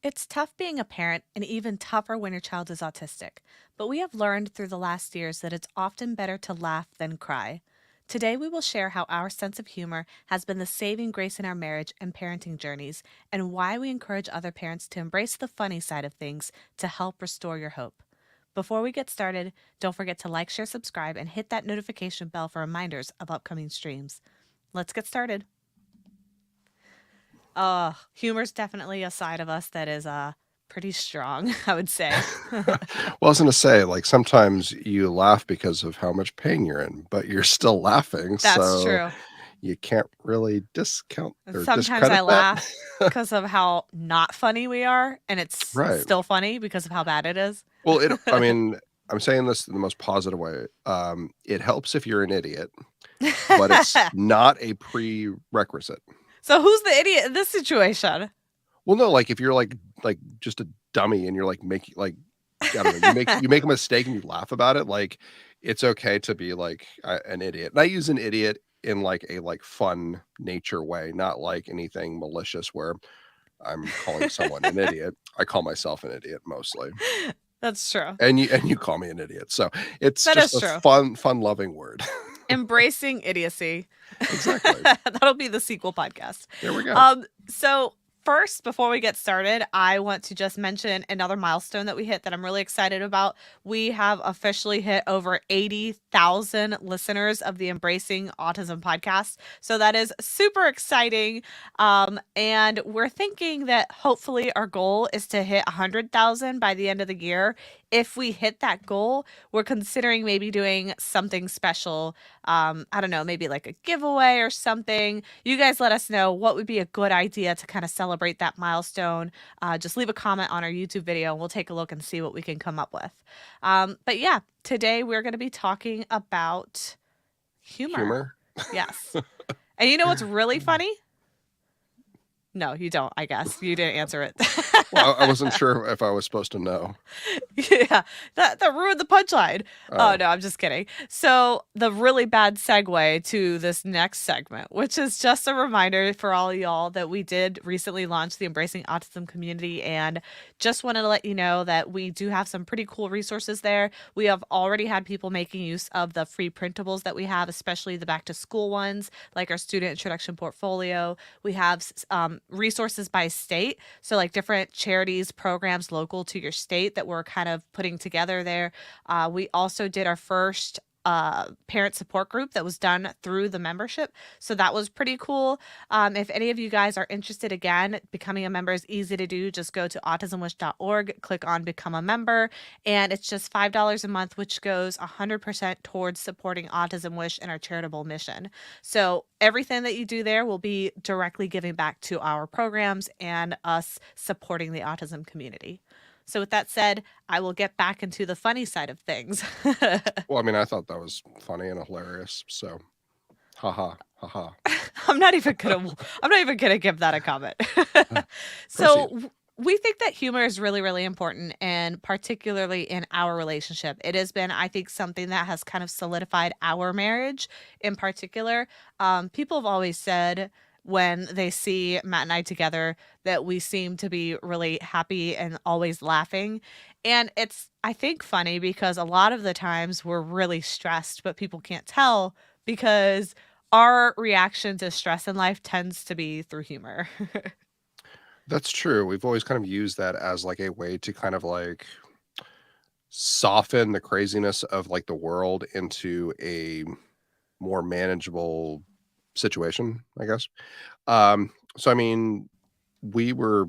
It's tough being a parent and even tougher when your child is autistic, but we have learned through the last years that it's often better to laugh than cry. Today, we will share how our sense of humor has been the saving grace in our marriage and parenting journeys, and why we encourage other parents to embrace the funny side of things to help restore your hope. Before we get started, don't forget to like, share, subscribe, and hit that notification bell for reminders of upcoming streams. Let's get started. Humor's definitely a side of us that is pretty strong, I would say. Well, I was gonna say, like, sometimes you laugh because of how much pain you're in, but you're still laughing, That's so true. you can't really discount And or sometimes I discredit that. laugh because of how not funny we are, and it's Right. still funny because of how bad it is. Well, I mean, I'm saying this in the most positive way. It helps if you're an idiot, but it's not a prerequisite. So who's the idiot in this situation? Well, no, like, if you're, like, just a dummy and you're, like, making like, I don't know, you make a mistake and you laugh about it, like, it's okay to be, like, an idiot. And I use an idiot in, like, a, like, fun nature way, not, like, anything malicious where I'm calling someone an idiot. I call myself an idiot mostly, That's true. and you call me an idiot, so it's That just is a true. fun-loving word. Embracing idiocy. Exactly. That'll be the sequel podcast. There we go. So first, before we get started, I want to just mention another milestone that we hit that I'm really excited about. We have officially hit over 80,000 listeners of the Embracing Autism podcast. So that is super exciting. And we're thinking that hopefully our goal is to hit 100,000 by the end of the year. If we hit that goal, we're considering maybe doing something special. I don't know, maybe like a giveaway or something. You guys let us know what would be a good idea to kind of celebrate that milestone. Just leave a comment on our YouTube video and we'll take a look and see what we can come up with. But yeah, today we're going to be talking about humor. Humor? Yes. And you know what's really funny? No, you don't, I guess. You didn't answer it. Well, I wasn't sure if I was supposed to know. Yeah, that ruined the punchline. Oh, Oh. no, I'm just kidding. So the really bad segue to this next segment, which is just a reminder for all of y'all that we did recently launch the Embracing Autism community, and just wanted to let you know that we do have some pretty cool resources there. We have already had people making use of the free printables that we have, especially the back to school ones, like our student introduction portfolio. We have resources by state, so like different charities, programs local to your state that we're kind of putting together there. We also did our first parent support group that was done through the membership. So that was pretty cool. If any of you guys are interested, again, becoming a member is easy to do. Just go to autismwish.org, click on become a member, and it's just $5 a month, which goes 100% towards supporting Autism Wish and our charitable mission. So everything that you do there will be directly giving back to our programs and us supporting the autism community. So, with that said, I will get back into the funny side of things. Well, I mean, I thought that was funny and hilarious, so haha, haha. I'm not even gonna give that a comment. So Proceed. we think that humor is really, really important, and particularly in our relationship. It has been, I think, something that has kind of solidified our marriage in particular. People have always said when they see Matt and I together that we seem to be really happy and always laughing. And it's, I think, funny because a lot of the times we're really stressed, but people can't tell because our reaction to stress in life tends to be through humor. That's true. We've always kind of used that as like a way to kind of like soften the craziness of like the world into a more manageable situation, I guess. So I mean, we were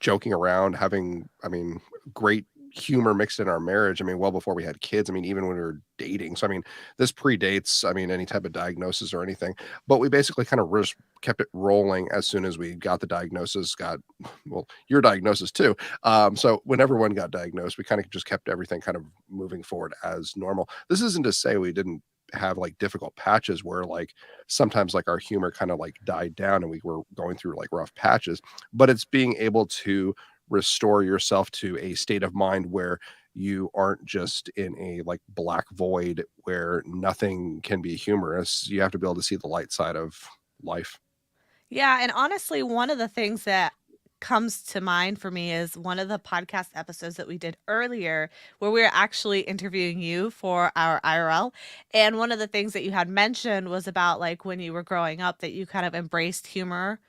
joking around, having, I mean, great humor mixed in our marriage. I mean, well before we had kids. I mean, even when we were dating. So I mean, this predates, I mean, any type of diagnosis or anything. But we basically kind of just kept it rolling as soon as we got the diagnosis, got well, your diagnosis too. So when everyone got diagnosed, we kind of just kept everything kind of moving forward as normal. This isn't to say we didn't have like difficult patches where like sometimes like our humor kind of like died down and we were going through like rough patches, but it's being able to restore yourself to a state of mind where you aren't just in a like black void where nothing can be humorous. You have to be able to see the light side of life. Yeah, and honestly, one of the things that comes to mind for me is one of the podcast episodes that we did earlier where we were actually interviewing you for our IRL. And one of the things that you had mentioned was about like when you were growing up that you kind of embraced humor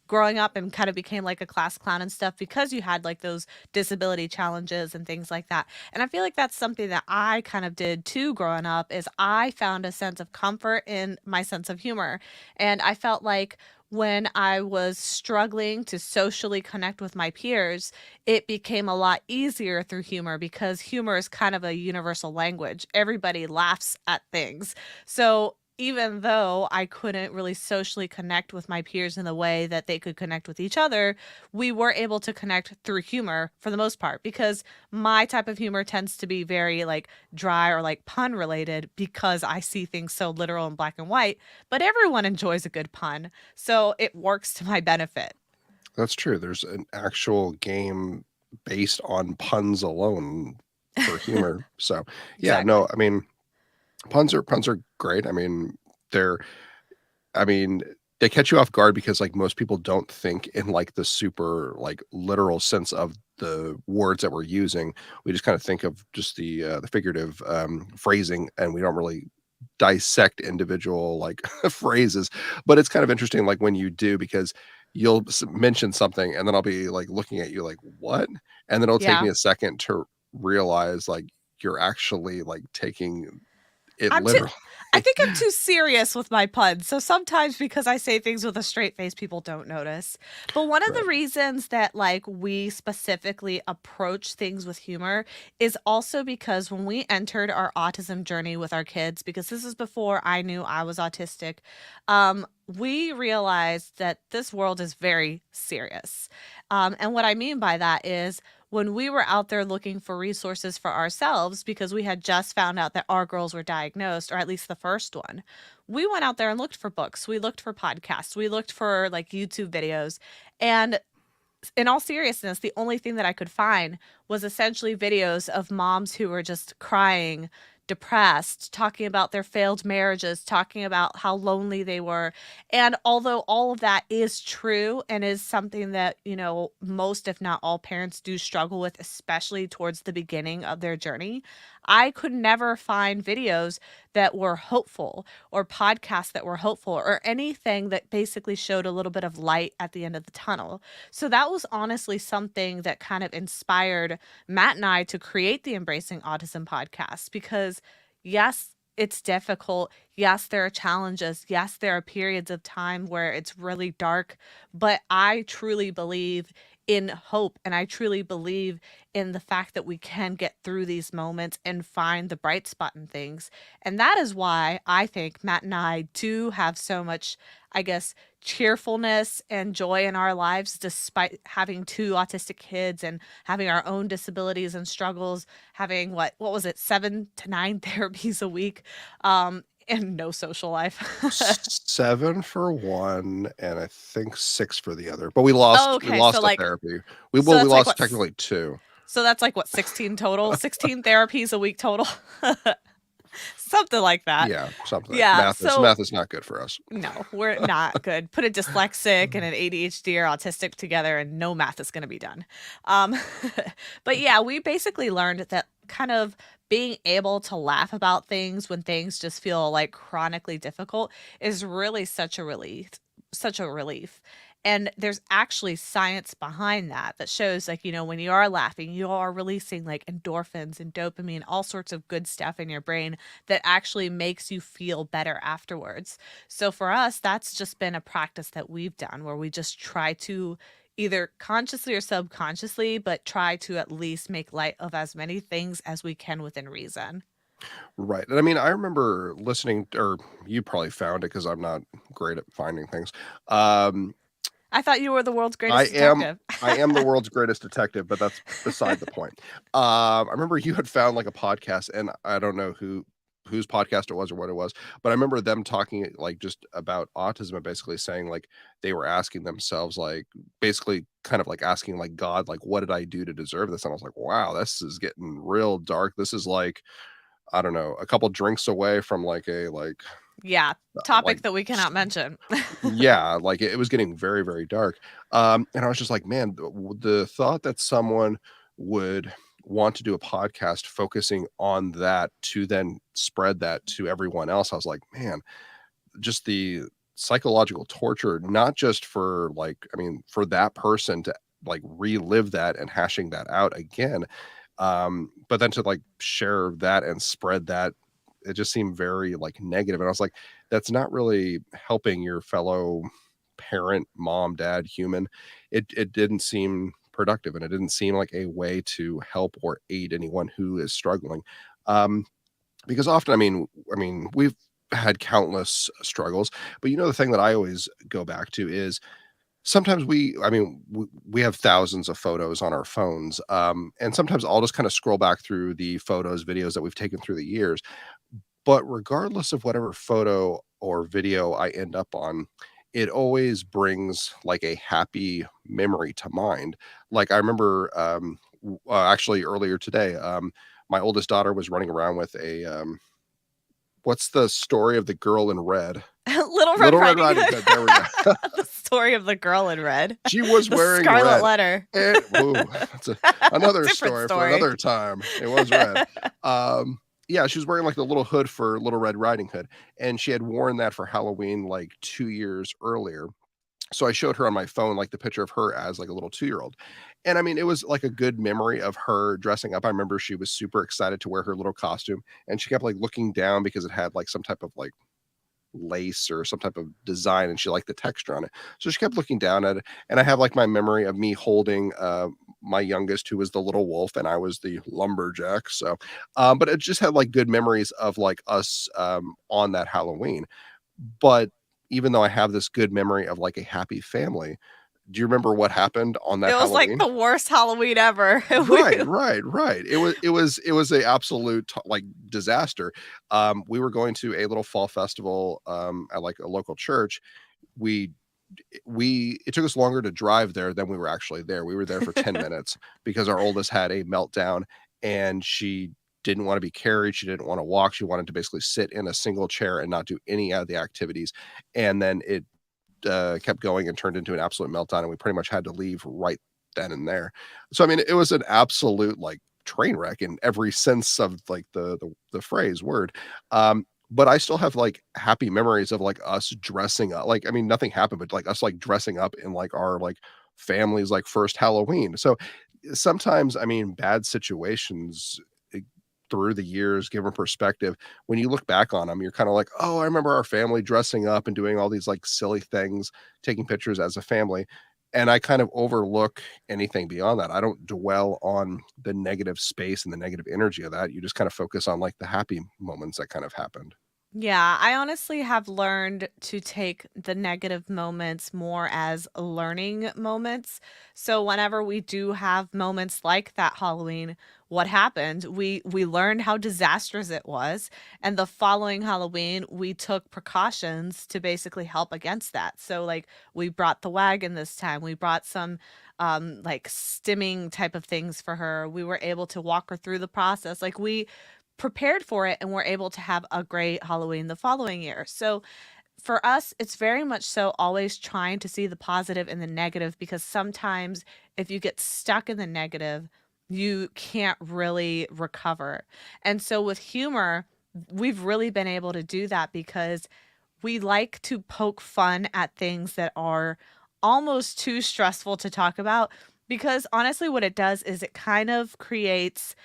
growing up and kind of became like a class clown and stuff because you had like those disability challenges and things like that. And I feel like that's something that I kind of did too growing up is I found a sense of comfort in my sense of humor. And I felt like when I was struggling to socially connect with my peers, it became a lot easier through humor because humor is kind of a universal language. Everybody laughs at things. So even though I couldn't really socially connect with my peers in the way that they could connect with each other, we were able to connect through humor for the most part because my type of humor tends to be very like dry or like pun related because I see things so literal and black and white, but everyone enjoys a good pun. So it works to my benefit. That's true. There's an actual game based on puns alone for humor. So yeah, no, Exactly. I mean, puns are great. I mean, they're I mean, they catch you off guard because, like, most people don't think in, like, the super, like, literal sense of the words that we're using. We just kinda think of just the figurative, phrasing, and we don't really dissect individual, like, phrases. But it's kind of interesting, like, when you do because you'll mention something, and then I'll be, like, looking at you like, "What?" And then it'll take Yeah. me a second to realize, like, you're actually, like, taking it I'm too literally. I think I'm too serious with my puns. So sometimes because I say things with a straight face, people don't notice. But one of the Right. reasons that like we specifically approach things with humor is also because when we entered our autism journey with our kids, because this is before I knew I was autistic, we realized that this world is very serious. And what I mean by that is when we were out there looking for resources for ourselves because we had just found out that our girls were diagnosed, or at least the first one, we went out there and looked for books. We looked for podcasts. We looked for like YouTube videos. And in all seriousness, the only thing that I could find was essentially videos of moms who were just crying, depressed, talking about their failed marriages, talking about how lonely they were. And although all of that is true and is something that, you know, most, if not all parents do struggle with, especially towards the beginning of their journey, I could never find videos that were hopeful or podcasts that were hopeful or anything that basically showed a little bit of light at the end of the tunnel. So that was honestly something that kind of inspired Matt and I to create the Embracing Autism podcast because, yes, it's difficult. Yes, there are challenges. Yes, there are periods of time where it's really dark. But I truly believe in hope, and I truly believe in the fact that we can get through these moments and find the bright spot in things. And that is why I think Matt and I do have so much, I guess, cheerfulness and joy in our lives despite having two autistic kids and having our own disabilities and struggles, having what was it, 7 to 9 therapies a week, and no social life. 7 for one, and I think 6 for the other, but Oh, we okay, lost a therapy. so We that's like lost what technically 2. so that's like what, 16 total? 16 therapies a week total? Something like that. Yeah, something like Yeah, so math is not good for us. no, we're not good. Put a dyslexic and an ADHD or autistic together and no math is going to be done. Um, but yeah, we basically learned that kind of being able to laugh about things when things just feel like chronically difficult is really such a relief, such a relief. And there's actually science behind that that shows, like, when you are laughing, you are releasing like endorphins and dopamine, all sorts of good stuff in your brain that actually makes you feel better afterwards. So for us, that's just been a practice that we've done where we just try to either consciously or subconsciously, but try to at least make light of as many things as we can within reason. Right, and I mean, I remember listening or you probably found it because 'cause I'm not great at finding things. Um, I thought you were the world's I greatest am detective. I am the world's greatest detective, but that's beside the point. I remember you had found, like, a podcast, and I don't know whose podcast it was or what it was, but I remember them talking, like, just about autism and basically saying, like, they were asking themselves, like, basically kind of, like, asking, like, God, like, "What did I do to deserve this?" And I was like, "Wow, this is getting real dark. This is, like, I don't know, a couple drinks away from, like, Yeah, like topic that we cannot mention. yeah, like, it was getting very, very dark, and I was just like, "Man, the thought that someone would want to do a podcast focusing on that to then spread that to everyone else," I was like, "Man, just the psychological torture, not just for, like I mean, for that person to, like, relive that and hashing that out again, but then to, like, share that and spread that, it just seemed very, like, negative, and I was like, "That's not really helping your fellow parent, mom, dad, human." It didn't seem productive, and it didn't seem like a way to help or aid anyone who is struggling, um, because often, we've had countless struggles, but, the thing that I always go back to is sometimes we have thousands of photos on our phones, and sometimes I'll just kinda scroll back through the photos, videos that we've taken through the years, but regardless of whatever photo or video I end up on, it always brings, like, a happy memory to mind. Like, I remember, actually earlier today, my oldest daughter was running around with what's the story of the girl in red? Little Red Little Red Riding Riding Hood. Hood, there we go. The story of the girl in red. She was The wearing Scarlet red. Letter. And ooh, that's another Different story for story. another time. It was red. Um, yeah, she was wearing, like, the little hood for Little Red Riding Hood, and she had worn that for Halloween, like, 2 years earlier. So I showed her on my phone, like, the picture of her as, like, a little two-year-old. And, I mean, it was, like, a good memory of her dressing up. I remember she was super excited to wear her little costume, and she kept, like, looking down because it had, like, some type of, like, lace or some type of design, and she liked the texture on it. So she kept looking down at it, and I have, like, my memory of me holding, my youngest, who was the little wolf, and I was the lumberjack, so, but it just had, like, good memories of, like, us, on that Halloween. But even though I have this good memory of, like, a happy family, do you remember what happened on It that was like Halloween? the worst Halloween ever. We Right, right, right. It was a absolute like disaster. We were going to a little fall festival at like a local church. We we it took us longer to drive there than we were actually there. We were there for 10 minutes because our oldest had a meltdown and she didn't want to be carried. She didn't want to walk. She wanted to basically sit in a single chair and not do any of the activities. And then it kept going and turned into an absolute meltdown, and we pretty much had to leave right then and there. So, I mean, it was an absolute, like, train wreck in every sense of, like, the phrase, word. But I still have, like, happy memories of, like, us dressing up. Like, I mean, nothing happened, but, like, us, like, dressing up in, like, our, like, family's, like, first Halloween. So, sometimes, I mean, bad situations, eh, through the years, given perspective, when you look back on them, you're kinda like, "Oh, I remember our family dressing up and doing all these, like, silly things, taking pictures as a family." and I kind of overlook anything beyond that. I don't dwell on the negative space and the negative energy of that. You just kind of focus on like the happy moments that kind of happened. Yeah, I honestly have learned to take the negative moments more as learning moments. So whenever we do have moments like that Halloween, what happened? We learned how disastrous it was, and the following Halloween, we took precautions to basically help against that. So like we brought the wagon this time. We brought some like stimming type of things for her. We were able to walk her through the process. Like we prepared for it and we're able to have a great Halloween the following year. So for us, it's very much so always trying to see the positive and the negative because sometimes if you get stuck in the negative, you can't really recover. And so with humor, we've really been able to do that because we like to poke fun at things that are almost too stressful to talk about because honestly what it does is it kind of creates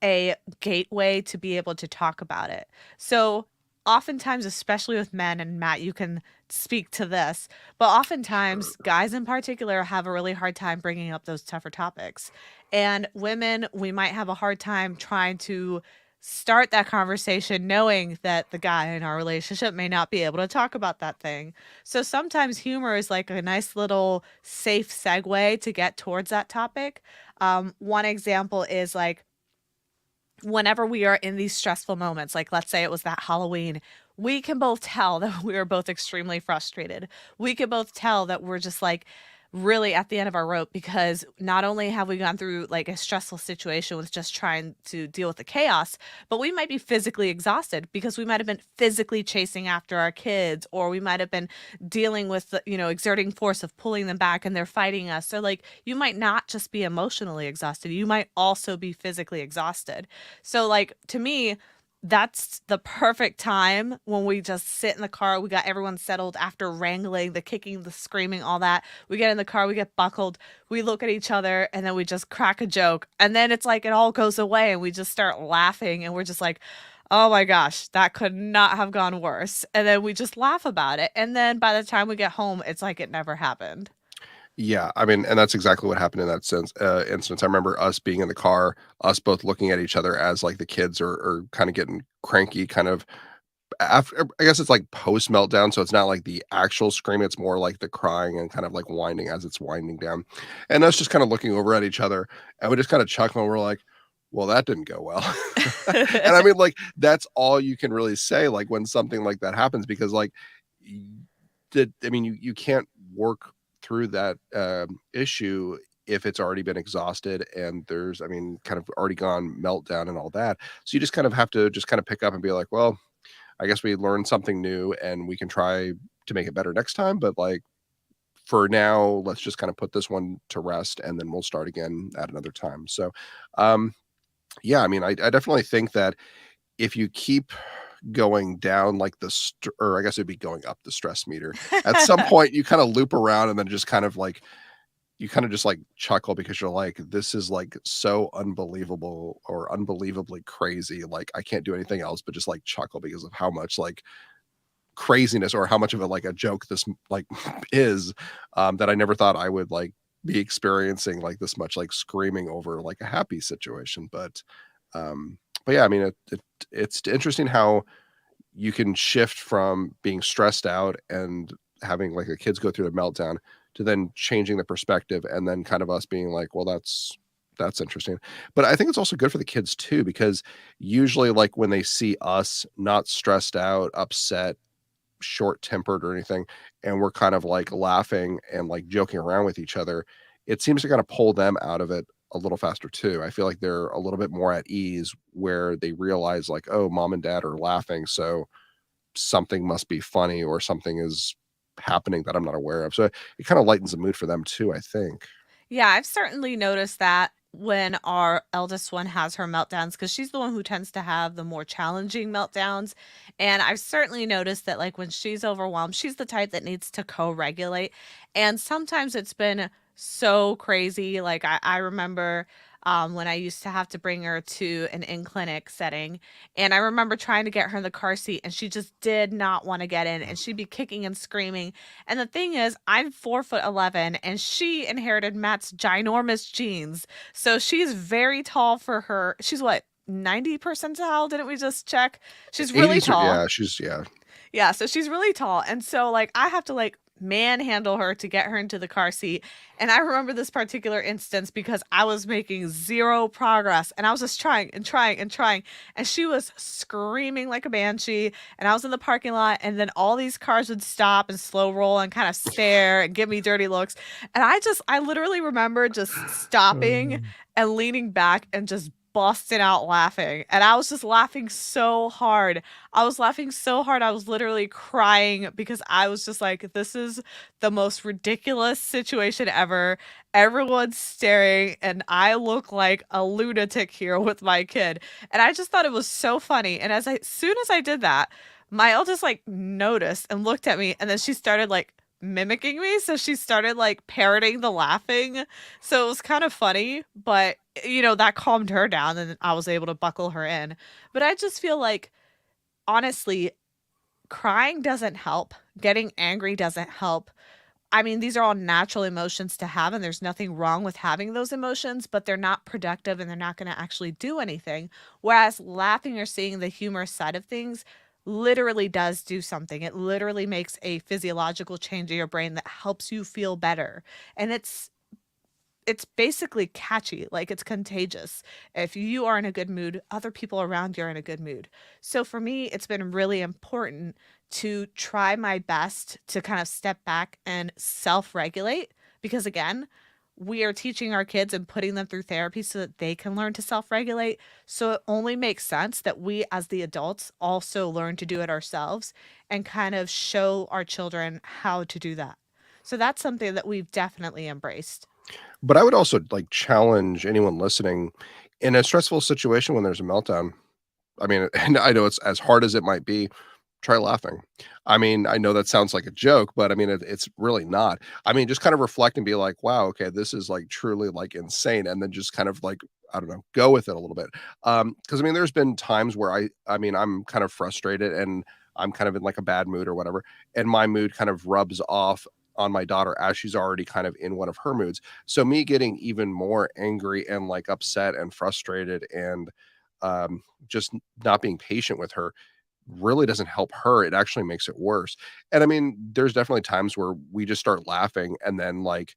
a gateway to be able to talk about it. So, oftentimes, especially with men, and Matt, you can speak to this, but Sure. oftentimes, guys in particular have a really hard time bringing up those tougher topics. And women, we might have a hard time trying to start that conversation knowing that the guy in our relationship may not be able to talk about that thing. So sometimes humor is like a nice little safe segue to get towards that topic. One example is like, whenever we are in these stressful moments, like let's say it was that Halloween, we can both tell that we are both extremely frustrated. We can both tell that we're just like really at the end of our rope because not only have we gone through like a stressful situation with just trying to deal with the chaos, but we might be physically exhausted because we might have been physically chasing after our kids or we might have been dealing with the, exerting force of pulling them back and they're fighting us. So like you might not just be emotionally exhausted, you might also be physically exhausted. So, like, to me, that's the perfect time when we just sit in the car. We got everyone settled after wrangling, the kicking, the screaming, all that. We get in the car, we get buckled, we look at each other, and then we just crack a joke. And then it's like it all goes away and we just start laughing and we're just like, oh my gosh, that could not have gone worse. And then we just laugh about it. And then by the time we get home, it's like it never happened. Yeah, I mean, and that's exactly what happened in that instance. I remember us being in the car, us both looking at each other as like the kids are kind of getting cranky, kind of after. I guess it's like post meltdown, so it's not like the actual scream. It's more like the crying and kind of like whining as it's winding down, and us just kind of looking over at each other, and we just kind of chuckle. And we're like, "Well, that didn't go well," and I mean, like that's all you can really say, like when something like that happens, because like did I mean, you can't work through that, issue if it's already been exhausted and there's I mean, kind of already gone meltdown and all that. So you just kind of have to just kind of pick up and be like, "Well, I guess we learned something new and we can try to make it better next time, but, like, for now, let's just kinda put this one to rest, and then we'll start again at another time." So, um, yeah, I mean, I definitely think that if you keep going down like or I guess it'd be going up the stress meter. At some point, you kinda loop around and then just kind of like you kinda just like chuckle because you're like, "This is like so unbelievable or unbelievably crazy." Like, I can't do anything else but just like chuckle because of how much like craziness or how much of like a joke this like is, that I never thought I would like be experiencing like this much like screaming over like a happy situation. But yeah, I mean, it's interesting how you can shift from being stressed out and having like the kids go through the meltdown to then changing the perspective and then kind of us being like, well, that's interesting. But I think it's also good for the kids too, because usually like when they see us not stressed out, upset, short tempered or anything, and we're kind of like laughing and like joking around with each other, it seems to kind of pull them out of it a little faster too. I feel like they're a little bit more at ease where they realize like, oh, mom and dad are laughing, so something must be funny or something is happening that I'm not aware of. So it kind of lightens the mood for them too, I think. Yeah, I've certainly noticed that when our eldest one has her meltdowns, because she's the one who tends to have the more challenging meltdowns. And I've certainly noticed that, like, when she's overwhelmed, she's the type that needs to co regulate. And sometimes it's been so crazy. Like, I remember. when I used to have to bring her to an in clinic setting. And I remember trying to get her in the car seat, and she just did not want to get in, and she'd be kicking and screaming. And the thing is, I'm 4'11", and she inherited Matt's ginormous genes. So she's very tall for her. She's what, 90 percentile? Didn't we just check? She's really 80s are tall. yeah, she's yeah. Yeah, so she's really tall. And so like I have to like manhandle her to get her into the car seat. And I remember this particular instance because I was making zero progress and I was just trying and trying and trying. And she was screaming like a banshee. And I was in the parking lot, and then all these cars would stop and slow roll and kind of stare and give me dirty looks. And I literally remember just stopping Um, and leaning back and just busting out laughing. And I was just laughing so hard. I was laughing so hard. I was literally crying because I was just like, this is the most ridiculous situation ever. Everyone's staring, and I look like a lunatic here with my kid. And I just thought it was so funny. And soon as I did that, my eldest like noticed and looked at me, and then she started like mimicking me. So she started like parroting the laughing. So it was kind of funny, but that calmed her down, and I was able to buckle her in. But I just feel like, honestly, crying doesn't help. Getting angry doesn't help. I mean, these are all natural emotions to have, and there's nothing wrong with having those emotions, but they're not productive and they're not going to actually do anything. Whereas laughing or seeing the humorous side of things literally does do something. It literally makes a physiological change in your brain that helps you feel better. And it's basically catchy, like it's contagious. If you are in a good mood, other people around you are in a good mood. So for me, it's been really important to try my best to kind of step back and self regulate because, again, we are teaching our kids and putting them through therapy so that they can learn to self regulate. So it only makes sense that we, as the adults, also learn to do it ourselves and kind of show our children how to do that. So that's something that we've definitely embraced. but I would also, like, challenge anyone listening in a stressful situation when there's a meltdown. I mean, and I know it's as hard as it might be, try laughing. I mean, I know that sounds like a joke, but I mean, it's really not. I mean, just kind of reflect and be like, wow, okay, this is like truly like insane. And then just kind of like, I don't know, go with it a little bit. Cause I mean, there's been times where I mean, I'm kind of frustrated and I'm kind of in like a bad mood or whatever. And my mood kind of rubs off on my daughter as she's already kind of in one of her moods. So me getting even more angry and like upset and frustrated and just not being patient with her really doesn't help her. It actually makes it worse. And I mean, there's definitely times where we just start laughing and then like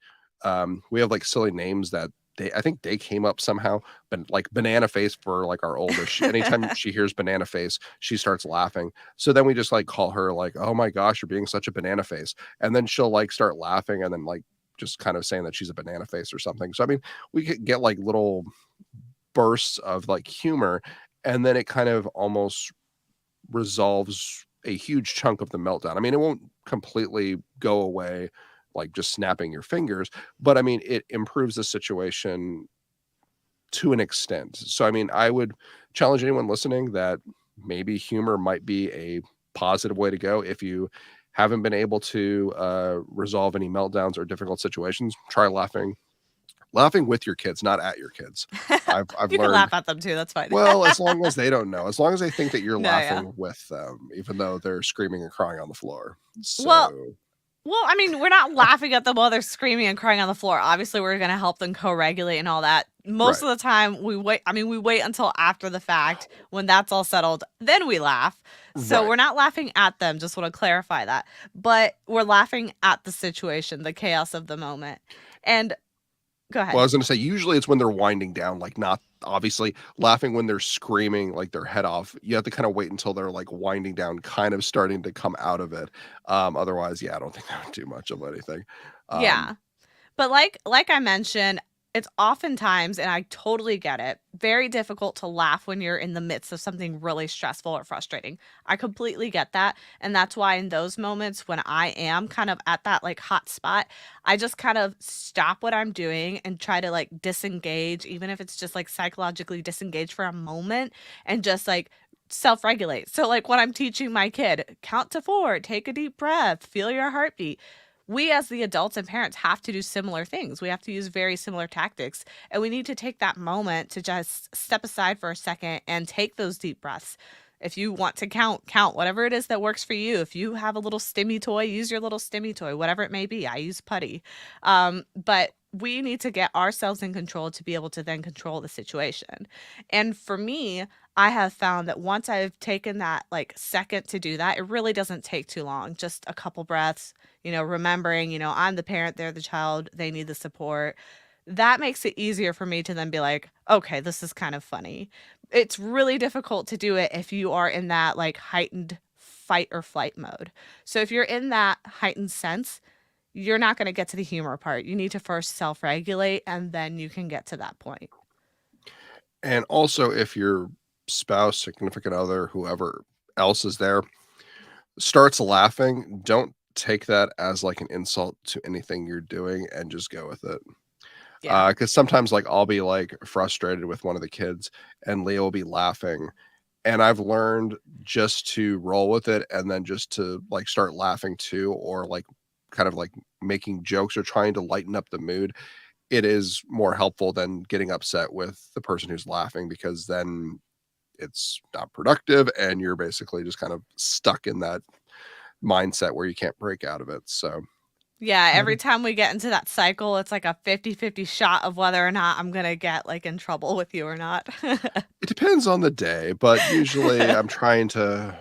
we have like silly names that I think they came up somehow, but like banana face for like our oldest. Anytime she hears banana face, she starts laughing. So then we just like call her like, "Oh my gosh, you're being such a banana face." And then she'll like start laughing and then like just kind of saying that she's a banana face or something. So I mean, we could get like little bursts of like humor and then it kind of almost resolves a huge chunk of the meltdown. I mean, it won't completely go away like just snapping your fingers, but I mean, it improves the situation to an extent. So, I mean, I would challenge anyone listening that maybe humor might be a positive way to go. If you haven't been able to resolve any meltdowns or difficult situations, try laughing. Laughing with your kids, not at your kids. I've You can learned laugh at them too, that's fine. well, as long as they don't know, as long as they think that you're No, yeah. laughing with them, even though they're screaming and crying on the floor. Well So I mean, we're not laughing at them while they're screaming and crying on the floor. Obviously, we're gonna help them co-regulate and all that. Most right, of the time, we wait until after the fact when that's all settled, then we laugh. So right. we're not laughing at them, just wanna clarify that. But we're laughing at the situation, the chaos of the moment. And go Well, I ahead. was gonna say, usually it's when they're winding down, like, not obviously laughing when they're screaming, like, their head off. You have to kinda wait until they're, like, winding down, kind of starting to come out of it. Otherwise, yeah, I don't think that would do much of anything. Um, Yeah. But like I mentioned, it's oftentimes, and I totally get it, very difficult to laugh when you're in the midst of something really stressful or frustrating. I completely get that. And that's why in those moments when I am kind of at that like hot spot, I just kind of stop what I'm doing and try to like disengage, even if it's just like psychologically disengage for a moment and just like self regulate. So, like when I'm teaching my kid, count to four, take a deep breath, feel your heartbeat. we as the adults and parents have to do similar things. We have to use very similar tactics. And we need to take that moment to just step aside for a second and take those deep breaths. If you want to count, count whatever it is that works for you. If you have a little stimmy toy, use your little stimmy toy, whatever it may be. I use putty. But we need to get ourselves in control to be able to then control the situation. And for me, I have found that once I've taken that like second to do that, it really doesn't take too long. Just a couple breaths, remembering, I'm the parent, they're the child, they need the support. That makes it easier for me to then be like, okay, this is kind of funny. It's really difficult to do it if you are in that like heightened fight or flight mode. So if you're in that heightened sense, you're not going to get to the humor part. You need to first self regulate and then you can get to that point. And also, if your spouse, significant other, whoever else is there, starts laughing, don't take that as like an insult to anything you're doing and just go with it. Yeah. Because sometimes, like, I'll be like frustrated with one of the kids and Leah will be laughing. And I've learned just to roll with it and then just to like start laughing too, or like kind of like making jokes or trying to lighten up the mood. It is more helpful than getting upset with the person who's laughing, because then it's not productive and you're basically just kind of stuck in that mindset where you can't break out of it. So Yeah, I every time we get into that cycle, it's like a 50-50 shot of whether or not I'm gonna get, like, in trouble with you or not. it depends on the day, but usually I'm trying to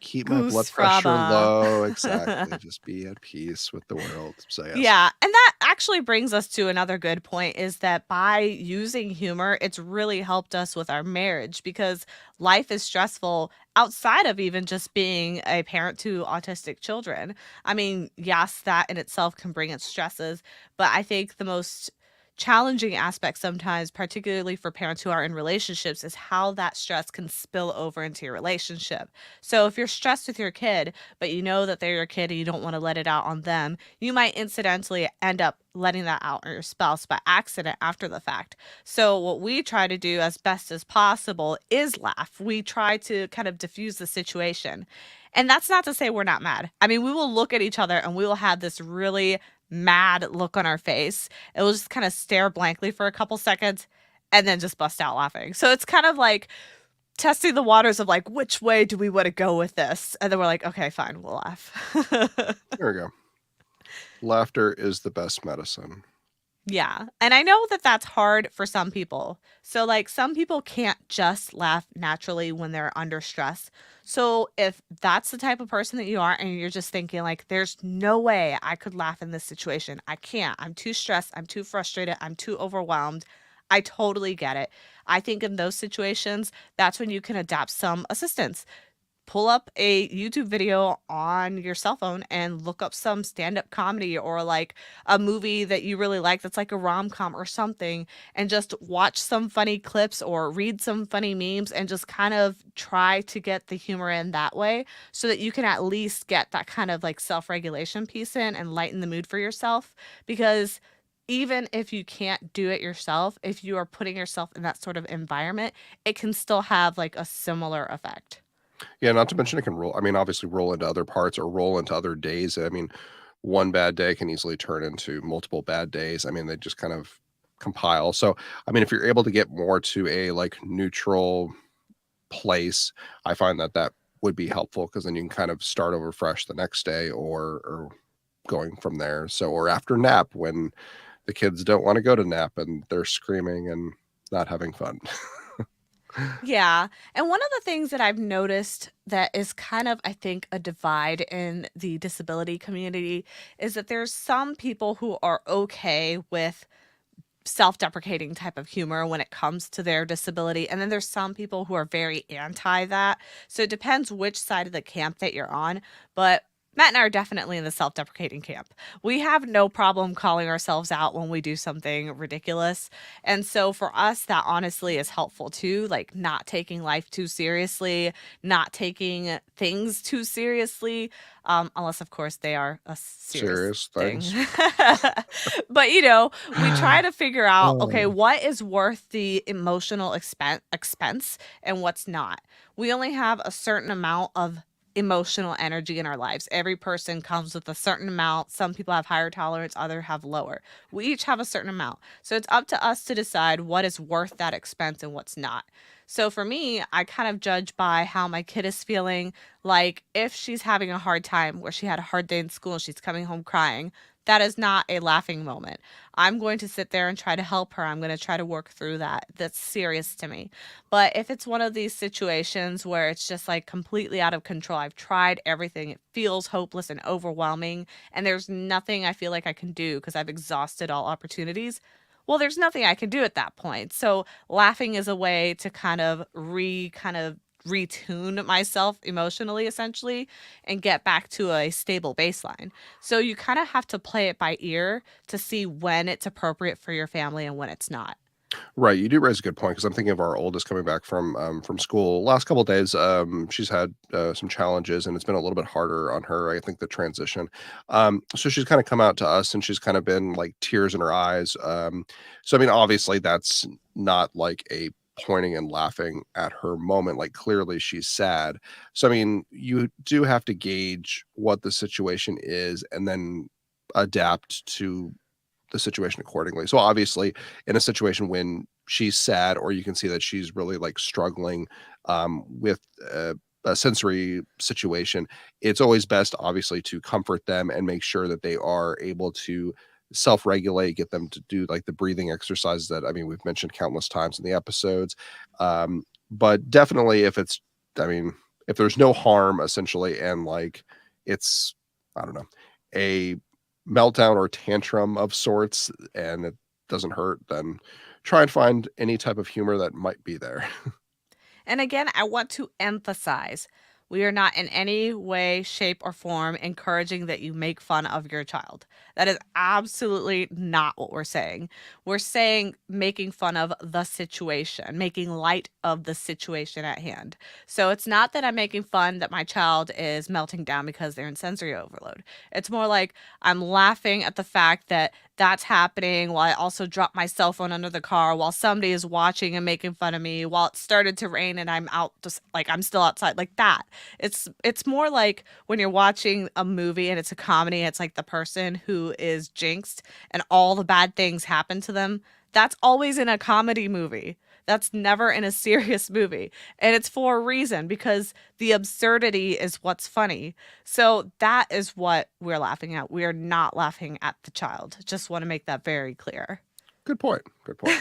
keep my blood Goose pressure fraba. low. Exactly. Just be at peace with the world. So yes. Yeah, and that actually brings us to another good point is that by using humor, it's really helped us with our marriage because life is stressful outside of even just being a parent to autistic children. I mean, yes, that in itself can bring its stresses, but I think the most challenging aspect sometimes, particularly for parents who are in relationships, is how that stress can spill over into your relationship. So if you're stressed with your kid, but you know that they're your kid and you don't want to let it out on them, you might incidentally end up letting that out on your spouse by accident after the fact. So, what we try to do as best as possible is laugh. We try to kind of diffuse the situation. And that's not to say we're not mad. I mean, we will look at each other and we will have this really mad look on our face. It will just kind of stare blankly for a couple seconds and then just bust out laughing. So, it's kind of like testing the waters of like, which way do we want to go with this? And then we're like, okay, fine, we'll laugh. There we go. Laughter is the best medicine. Yeah. And I know that that's hard for some people. So, like, some people can't just laugh naturally when they're under stress. So, if that's the type of person that you are and you're just thinking, like, there's no way I could laugh in this situation, I can't. I'm too stressed. I'm too frustrated. I'm too overwhelmed. I totally get it. I think in those situations, that's when you can adapt some assistance. Pull up a YouTube video on your cell phone and look up some stand-up comedy or like a movie that you really like that's like a rom-com or something and just watch some funny clips or read some funny memes and just kind of try to get the humor in that way so that you can at least get that kind of like self-regulation piece in and lighten the mood for yourself because even if you can't do it yourself, if you are putting yourself in that sort of environment, it can still have like a similar effect. Yeah, not to mention it can roll. I mean, obviously roll into other parts or roll into other days. I mean, one bad day can easily turn into multiple bad days. I mean, they just kind of compile. So, I mean, if you're able to get more to a like neutral place, I find that that would be helpful because then you can kind of start over fresh the next day or going from there. So, or after nap when the kids don't want to go to nap and they're screaming and not having fun. Yeah. And one of the things that I've noticed that is kind of, I think, a divide in the disability community is that there's some people who are okay with self-deprecating type of humor when it comes to their disability and then there's some people who are very anti that, so it depends which side of the camp that you're on, but Matt and I are definitely in the self-deprecating camp. We have no problem calling ourselves out when we do something ridiculous, and so for us that honestly is helpful too, like not taking life too seriously, not taking things too seriously, unless of course they are a serious Serious thing. things. But we try to figure out, okay, Oh. what is worth the emotional expense and what's not. We only have a certain amount of emotional energy in our lives. Every person comes with a certain amount. Some people have higher tolerance, others have lower. We each have a certain amount. So it's up to us to decide what is worth that expense and what's not. So for me, I kind of judge by how my kid is feeling. Like if she's having a hard time where she had a hard day in school and she's coming home crying, that is not a laughing moment. I'm going to sit there and try to help her. I'm going to try to work through that. That's serious to me. But if it's one of these situations where it's just like completely out of control, I've tried everything, it feels hopeless and overwhelming, and there's nothing I feel like I can do because I've exhausted all opportunities. Well, there's nothing I can do at that point. So laughing is a way to kind of retune myself emotionally essentially and get back to a stable baseline. So you kind of have to play it by ear to see when it's appropriate for your family and when it's not. Right, you do raise a good point because I'm thinking of our oldest coming back from school. Last couple of days, she's had some challenges, and it's been a little bit harder on her. I think the transition. So she's kind of come out to us, and she's kind of been like tears in her eyes. So I mean, obviously, that's not like a pointing and laughing at her moment. Like clearly, she's sad. So I mean, you do have to gauge what the situation is, and then adapt to the situation accordingly. So obviously, in a situation when she's sad, or you can see that she's really like struggling with a sensory situation, it's always best, obviously, to comfort them and make sure that they are able to self-regulate, get them to do like the breathing exercises that I mean we've mentioned countless times in the episodes. But definitely, if it's, I mean, if there's no harm essentially, and like it's, I don't know, a meltdown or tantrum of sorts and it doesn't hurt, then try and find any type of humor that might be there. And again, I want to emphasize we are not in any way, shape, or form encouraging that you make fun of your child. That is absolutely not what we're saying. We're saying making fun of the situation, making light of the situation at hand. So it's not that I'm making fun that my child is melting down because they're in sensory overload. It's more like I'm laughing at the fact that that's happening while I also drop my cell phone under the car while somebody is watching and making fun of me while it started to rain and I'm out just like I'm still outside like that. It's more like when you're watching a movie and it's a comedy, it's like the person who is jinxed and all the bad things happen to them. That's always in a comedy movie. That's never in a serious movie. And it's for a reason because the absurdity is what's funny. So that is what we're laughing at. We are not laughing at the child. Just want to make that very clear. Good point. Good point.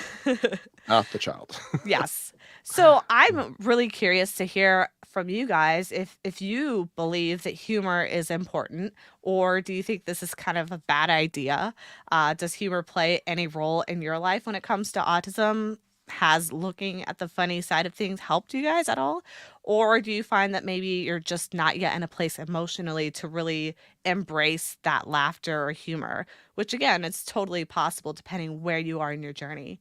Not the child. Yes. So I'm really curious to hear from you guys if you believe that humor is important, or do you think this is kind of a bad idea? Does humor play any role in your life when it comes to autism? Has looking at the funny side of things helped you guys at all? Or do you find that maybe you're just not yet in a place emotionally to really embrace that laughter or humor, which again, it's totally possible depending where you are in your journey.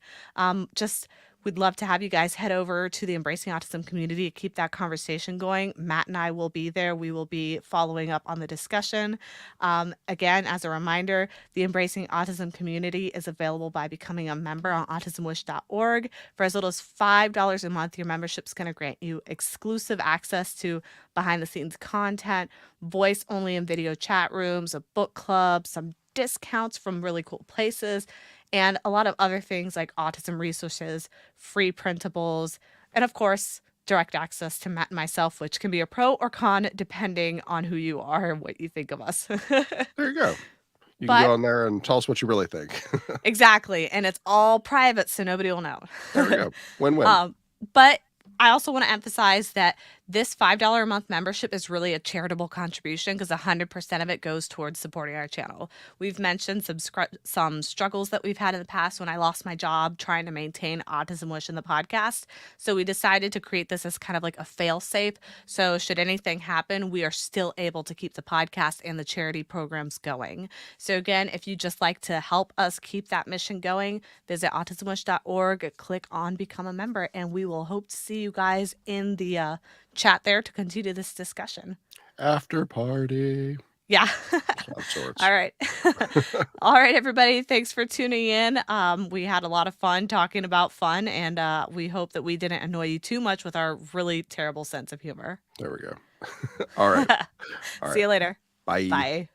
Just we'd love to have you guys head over to the Embracing Autism community to keep that conversation going. Matt and I will be there. We will be following up on the discussion. Again, as a reminder, the Embracing Autism community is available by becoming a member on autismwish.org. For as little as $5 a month, your membership is going to grant you exclusive access to behind the scenes content, voice only and video chat rooms, a book club, some discounts from really cool places, and a lot of other things like autism resources, free printables, and of course, direct access to Matt and myself, which can be a pro or con depending on who you are and what you think of us. There you go. You can But go on there and tell us what you really think. exactly, and it's all private, so nobody will know. There we go. Win-win. um, but I also want to emphasize that this $5 a month membership is really a charitable contribution because 100% of it goes towards supporting our channel. We've mentioned some struggles that we've had in the past when I lost my job trying to maintain Autism Wish in the podcast. So we decided to create this as kind of like a fail safe. So should anything happen, we are still able to keep the podcast and the charity programs going. So again, if you just like to help us keep that mission going, visit autismwish.org, click on become a member, and we will hope to see you guys in the chat there to continue this discussion. After party Yeah. of sorts. All right. All right, everybody. Thanks for tuning in. We had a lot of fun talking about fun, and we hope that we didn't annoy you too much with our really terrible sense of humor. There we go. All right. All See right. you later. Bye. Bye.